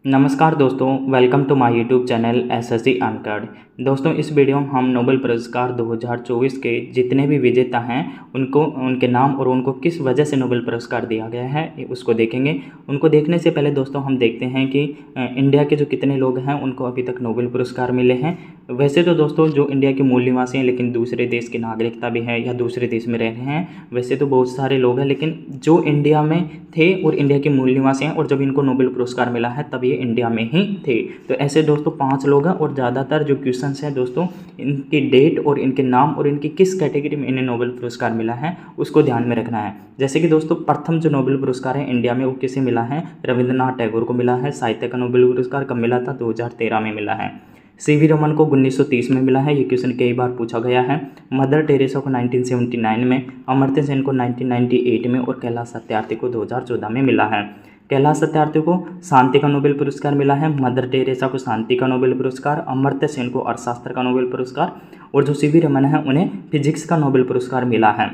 नमस्कार दोस्तों, welcome to my YouTube channel SSC अनकर्ड। दोस्तों, इस वीडियो में हम नोबेल पुरस्कार 2024 के जितने भी विजेता हैं उनको उनके नाम और उनको किस वजह से नोबेल पुरस्कार दिया गया है उसको देखेंगे। उनको देखने से पहले दोस्तों हम देखते हैं कि इंडिया के जो कितने लोग हैं उनको अभी तक नोबेल पुरस्कार मिले हैं। वैसे तो दोस्तों जो इंडिया के मूल निवासी हैं लेकिन दूसरे देश की नागरिकता भी है या दूसरे देश में रह रहे हैं, वैसे तो बहुत सारे लोग हैं, लेकिन जो इंडिया में थे और इंडिया के मूल निवासी हैं और जब इनको नोबेल पुरस्कार मिला है तब ये इंडिया में ही थे। तो ऐसे दोस्तों 5 लोग हैं और ज़्यादातर जो क्वेश्चंस हैं दोस्तों इनकी डेट और इनके नाम और इनकी किस कैटेगरी में इन्हें नोबेल पुरस्कार मिला है उसको ध्यान में रखना है। जैसे कि दोस्तों प्रथम जो नोबेल पुरस्कार है इंडिया में वो किसे मिला है? रविंद्रनाथ टैगोर को मिला है। साहित्य का नोबेल पुरस्कार कब मिला था? 2013 में मिला है। सीवी रमन को 1930 में मिला है, ये क्वेश्चन कई बार पूछा गया है। मदर टेरेसा को 1979 में, अमर्त्य सेन को 1998 में और कैलाश सत्यार्थी को 2014 में मिला है। कैलाश सत्यार्थी को शांति का नोबेल पुरस्कार मिला है, मदर टेरेसा को शांति का नोबेल पुरस्कार, अमर्त्य सेन को अर्थशास्त्र का नोबेल पुरस्कार और जो सीवी रमन है उन्हें फिजिक्स का नोबेल पुरस्कार मिला है।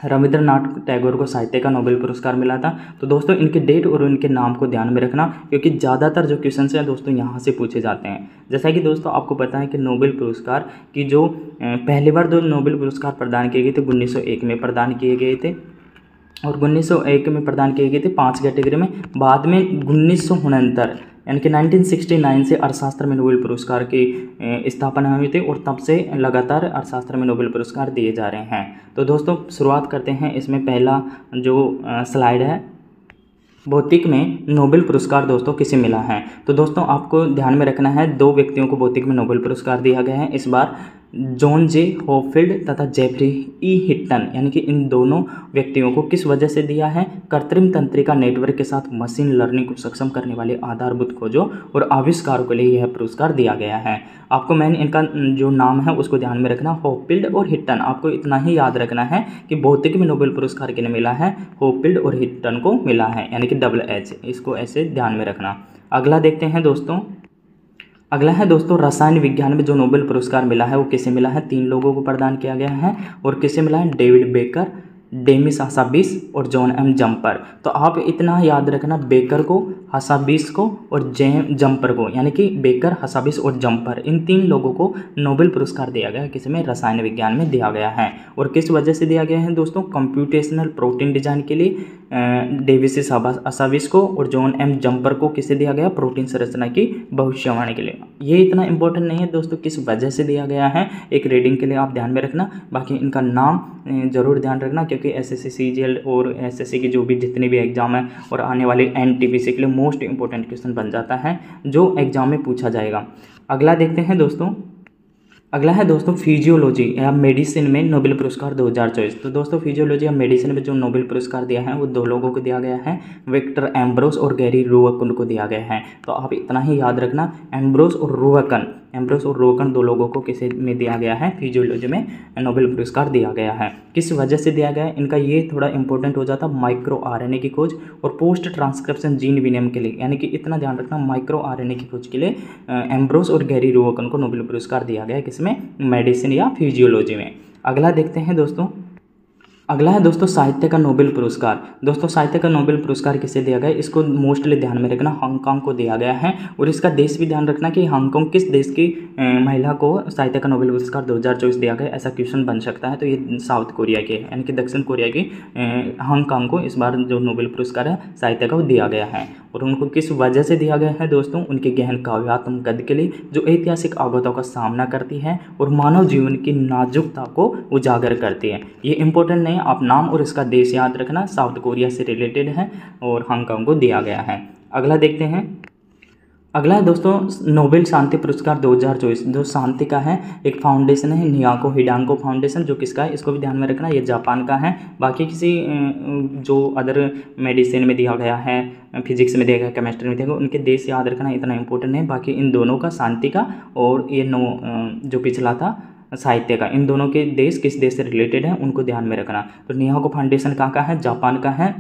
रविंद्रनाथ टैगोर को साहित्य का नोबेल पुरस्कार मिला था। तो दोस्तों इनके डेट और इनके नाम को ध्यान में रखना, क्योंकि ज़्यादातर जो क्वेश्चन हैं दोस्तों यहाँ से पूछे जाते हैं। जैसा कि दोस्तों आपको पता है कि नोबेल पुरस्कार की जो पहली बार 2 नोबेल पुरस्कार प्रदान किए गए थे 1901 में प्रदान किए गए थे और 1901 में प्रदान किए गए थे 5 कैटेगरी में। बाद में 1969 यानी कि 1969 से अर्थशास्त्र में नोबेल पुरस्कार की स्थापना हुई थी और तब से लगातार अर्थशास्त्र में नोबेल पुरस्कार दिए जा रहे हैं। तो दोस्तों शुरुआत करते हैं। इसमें पहला जो स्लाइड है, भौतिक में नोबेल पुरस्कार दोस्तों किसे मिला है? तो दोस्तों आपको ध्यान में रखना है 2 व्यक्तियों को भौतिक में नोबेल पुरस्कार दिया गया है इस बार, जॉन जे हॉपफील्ड तथा जेफरी ई हिटन। यानी कि इन दोनों व्यक्तियों को किस वजह से दिया है? कृत्रिम तंत्रिका नेटवर्क के साथ मशीन लर्निंग को सक्षम करने वाले आधारभूत खोजों और आविष्कारों के लिए यह पुरस्कार दिया गया है। आपको मैंने इनका जो नाम है उसको ध्यान में रखना, हॉपफील्ड और हिटन। आपको इतना ही याद रखना है कि भौतिक में नोबेल पुरस्कार किन्हें मिला है? हॉपफील्ड और हिटन को मिला है, यानी कि HH, इसको ऐसे ध्यान में रखना। अगला देखते हैं दोस्तों। अगला है दोस्तों रसायन विज्ञान में जो नोबेल पुरस्कार मिला है वो किसे मिला है? 3 लोगों को प्रदान किया गया है और किसे मिला है? डेविड बेकर, डेमिस हासाबिस और जॉन एम जम्पर। तो आप इतना याद रखना, बेकर को, हासाबिस को और जम्पर को, यानी कि बेकर, हासाबिस और जम्पर, इन 3 लोगों को नोबेल पुरस्कार दिया गया है। किस में? रसायन विज्ञान में दिया गया है। और किस वजह से दिया गया है दोस्तों? कंप्यूटेशनल प्रोटीन डिजाइन के लिए डेविस हासाबिस को और जॉन एम जम्पर को किसे दिया गया? प्रोटीन संरचना की भविष्यवाणी के लिए। ये इतना इंपॉर्टेंट नहीं है दोस्तों किस वजह से दिया गया है, एक रीडिंग के लिए आप ध्यान में रखना। बाकी इनका नाम जरूर ध्यान रखना, क्योंकि एसएससी सीजीएल और एसएससी की जो भी जितने भी एग्जाम है और आने वाले एनटीपीसी के लिए मोस्ट इंपॉर्टेंट क्वेश्चन बन जाता है जो एग्जाम में पूछा जाएगा। अगला देखते हैं दोस्तों। अगला है दोस्तों फिजियोलॉजी या मेडिसिन में नोबेल पुरस्कार 2024। तो दोस्तों फिजियोलॉजी या मेडिसिन में जो नोबेल पुरस्कार दिया है वो 2 लोगों को दिया गया है, विक्टर एम्ब्रोस और गैरी रोवकन को दिया गया है। तो आप इतना ही याद रखना, एम्ब्रोस और रोवकन 2 लोगों को किसे में दिया गया है? फिजियोलॉजी में नोबेल पुरस्कार दिया गया है। किस वजह से दिया गया है? इनका ये थोड़ा इंपॉर्टेंट हो जाता, माइक्रो आरएनए की खोज और पोस्ट ट्रांसक्रिप्शन जीन विनियमन के लिए। यानी कि इतना ध्यान रखना, माइक्रो आरएनए की खोज के लिए एम्ब्रोस और गैरी रोवकन को नोबेल पुरस्कार दिया गया है। किसमें? मेडिसिन या फिजियोलॉजी में। अगला देखते हैं दोस्तों। अगला है दोस्तों साहित्य का नोबेल पुरस्कार। दोस्तों साहित्य का नोबेल पुरस्कार किसे दिया गया? इसको मोस्टली ध्यान में रखना, हांगकांग को दिया गया है। और इसका देश भी ध्यान रखना कि हांगकांग किस देश की महिला को साहित्य का नोबेल पुरस्कार 2024 दिया गया, ऐसा क्वेश्चन बन सकता है। तो ये साउथ कोरिया के, यानी कि दक्षिण कोरिया की हांगकांग को इस बार जो नोबेल पुरस्कार है साहित्य का वो दिया गया है। और उनको किस वजह से दिया गया है दोस्तों? उनके गहन काव्यात्मक गद्य के लिए जो ऐतिहासिक आगतों का सामना करती है और मानव जीवन की नाजुकता को उजागर करती है। ये इंपॉर्टेंट नहीं है, आप नाम और इसका देश याद रखना, साउथ कोरिया से रिलेटेड है और हांगकांग को दिया गया है। अगला देखते हैं। अगला है दोस्तों नोबेल शांति पुरस्कार 2024, जो शांति का है, एक फाउंडेशन है नियाको हिडांको फाउंडेशन, जो किसका है इसको भी ध्यान में रखना, ये जापान का है। बाकी किसी जो अदर मेडिसिन में दिया गया है, फिजिक्स में दिया गया, केमिस्ट्री में दिया गया, उनके देश याद रखना इतना इंपॉर्टेंट है। बाकी इन दोनों का, शांति का और ये जो पिछला था साहित्य का, इन दोनों के देश किस देश से रिलेटेड है उनको ध्यान में रखना। तो नियाको फाउंडेशन कहाँ का है? जापान का है।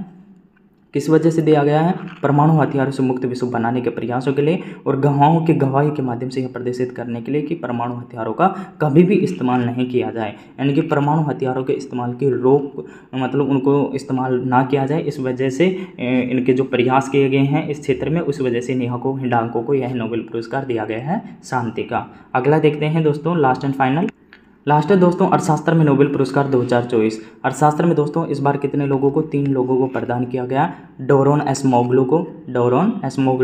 किस वजह से दिया गया है? परमाणु हथियारों से मुक्त विश्व बनाने के प्रयासों के लिए और गवाहों की गवाही के माध्यम से यह प्रदर्शित करने के लिए कि परमाणु हथियारों का कभी भी इस्तेमाल नहीं किया जाए, यानी कि परमाणु हथियारों के इस्तेमाल की रोक, मतलब उनको इस्तेमाल ना किया जाए। इस वजह से इनके जो प्रयास किए गए हैं इस क्षेत्र में, उस वजह से नेहा हिंडाल्को को यह नोबेल पुरस्कार दिया गया है शांति का। अगला देखते हैं दोस्तों, लास्ट एंड फाइनल। लास्ट है दोस्तों, अर्थशास्त्र में नोबेल पुरस्कार 2024। अर्थशास्त्र में दोस्तों इस बार कितने लोगों को? 3 लोगों को प्रदान किया गया। डोरोन एसमोग्लू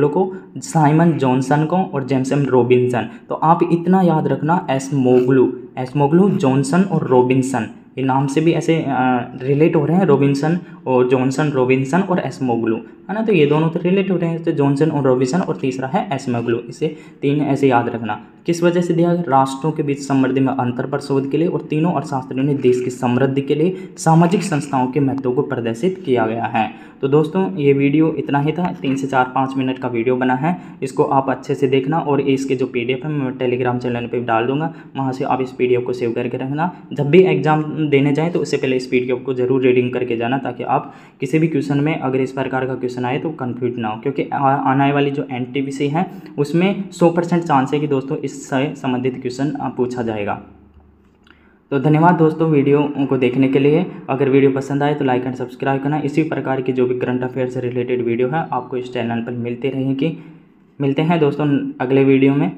को, साइमन जॉनसन को और जेम्स एम रॉबिन्सन। तो आप इतना याद रखना, एसमोग्लू, जॉनसन और रॉबिन्सन, ये नाम से भी ऐसे रिलेट हो रहे हैं, रॉबिन्सन और जॉनसन, रॉबिन्सन और एसमोग्लू, है ना। तो ये दोनों तो रिलेट हो रहे हैं, तो जॉनसन और रॉबिन्सन, और तीसरा है एसमोग्लू। इसे 3 ऐसे याद रखना। किस वजह से दिया? राष्ट्रों के बीच समृद्धि में अंतर पर शोध के लिए, और तीनों अर्थशास्त्रियों ने देश की समृद्धि के लिए सामाजिक संस्थाओं के महत्व को प्रदर्शित किया गया है। तो दोस्तों ये वीडियो इतना ही था, 3 से 4-5 मिनट का वीडियो बना है। इसको आप अच्छे से देखना, और इसके जो PDF है मैं टेलीग्राम चैनल पे डाल दूंगा, वहाँ से आप इस PDF को सेव करके रखना। जब भी एग्जाम देने जाएँ तो उससे पहले इस PDF को जरूर रीडिंग करके जाना, ताकि आप किसी भी क्वेश्चन में अगर इस प्रकार का क्वेश्चन आए तो कन्फ्यूज ना हो, क्योंकि आने वाली जो NTPC है उसमें 100% चांस है कि दोस्तों इससे संबंधित क्वेश्चन पूछा जाएगा। तो धन्यवाद दोस्तों वीडियो को देखने के लिए। अगर वीडियो पसंद आए तो लाइक एंड सब्सक्राइब करना। इसी प्रकार की जो भी करंट अफेयर से रिलेटेड वीडियो है आपको इस चैनल पर मिलते रहेंगी। मिलते हैं दोस्तों अगले वीडियो में।